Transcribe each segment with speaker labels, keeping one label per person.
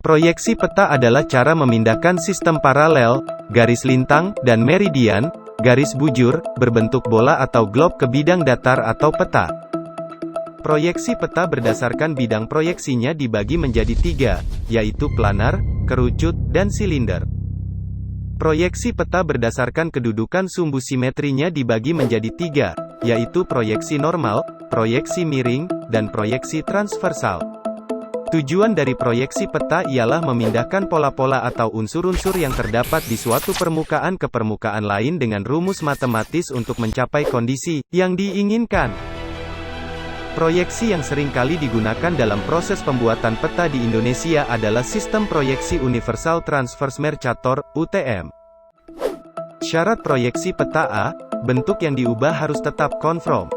Speaker 1: Proyeksi peta adalah cara memindahkan sistem paralel, garis lintang, dan meridian, garis bujur, berbentuk bola atau glob ke bidang datar atau peta. Proyeksi peta berdasarkan bidang proyeksinya dibagi menjadi tiga, yaitu planar, kerucut, dan silinder. Proyeksi peta berdasarkan kedudukan sumbu simetrinya dibagi menjadi tiga, yaitu proyeksi normal, proyeksi miring, dan proyeksi transversal. Tujuan dari proyeksi peta ialah memindahkan pola-pola atau unsur-unsur yang terdapat di suatu permukaan ke permukaan lain dengan rumus matematis untuk mencapai kondisi yang diinginkan. Proyeksi yang sering kali digunakan dalam proses pembuatan peta di Indonesia adalah Sistem Proyeksi Universal Transverse Mercator, UTM. Syarat proyeksi peta: A. Bentuk yang diubah harus tetap konform.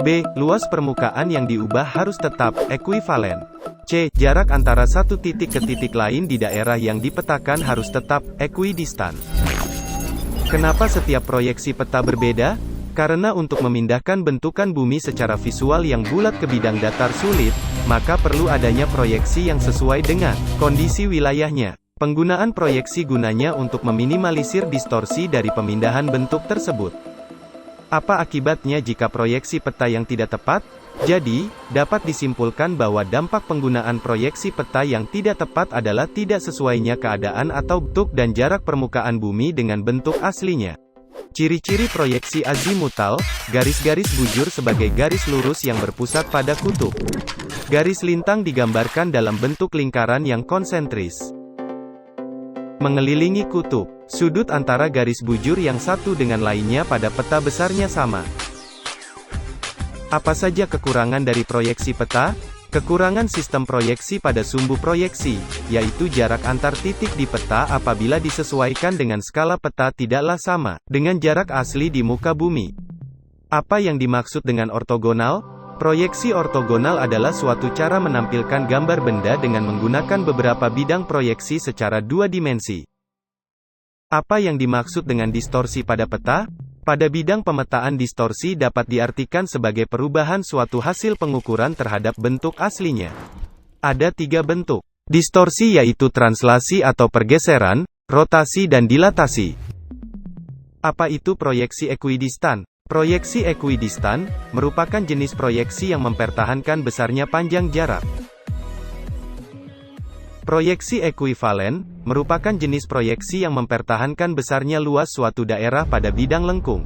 Speaker 1: B. Luas permukaan yang diubah harus tetap ekuivalen. C. Jarak antara satu titik ke titik lain di daerah yang dipetakan harus tetap ekuidistan. Kenapa setiap proyeksi peta berbeda? Karena untuk memindahkan bentukan bumi secara visual yang bulat ke bidang datar sulit, maka perlu adanya proyeksi yang sesuai dengan kondisi wilayahnya. Penggunaan proyeksi gunanya untuk meminimalisir distorsi dari pemindahan bentuk tersebut. Apa akibatnya jika proyeksi peta yang tidak tepat? Jadi, dapat disimpulkan bahwa dampak penggunaan proyeksi peta yang tidak tepat adalah tidak sesuainya keadaan atau bentuk dan jarak permukaan bumi dengan bentuk aslinya. Ciri-ciri proyeksi azimutal: garis-garis bujur sebagai garis lurus yang berpusat pada kutub. Garis lintang digambarkan dalam bentuk lingkaran yang konsentris mengelilingi kutub. Sudut antara garis bujur yang satu dengan lainnya pada peta besarnya sama. Apa saja kekurangan dari proyeksi peta? Kekurangan sistem proyeksi pada sumbu proyeksi, yaitu jarak antar titik di peta apabila disesuaikan dengan skala peta tidaklah sama dengan jarak asli di muka bumi. Apa yang dimaksud dengan ortogonal? Proyeksi ortogonal adalah suatu cara menampilkan gambar benda dengan menggunakan beberapa bidang proyeksi secara dua dimensi. Apa yang dimaksud dengan distorsi pada peta? Pada bidang pemetaan, distorsi dapat diartikan sebagai perubahan suatu hasil pengukuran terhadap bentuk aslinya. Ada tiga bentuk distorsi, yaitu translasi atau pergeseran, rotasi dan dilatasi. Apa itu proyeksi ekuidistan? Proyeksi ekuidistan merupakan jenis proyeksi yang mempertahankan besarnya panjang jarak. Proyeksi ekuivalen merupakan jenis proyeksi yang mempertahankan besarnya luas suatu daerah pada bidang lengkung.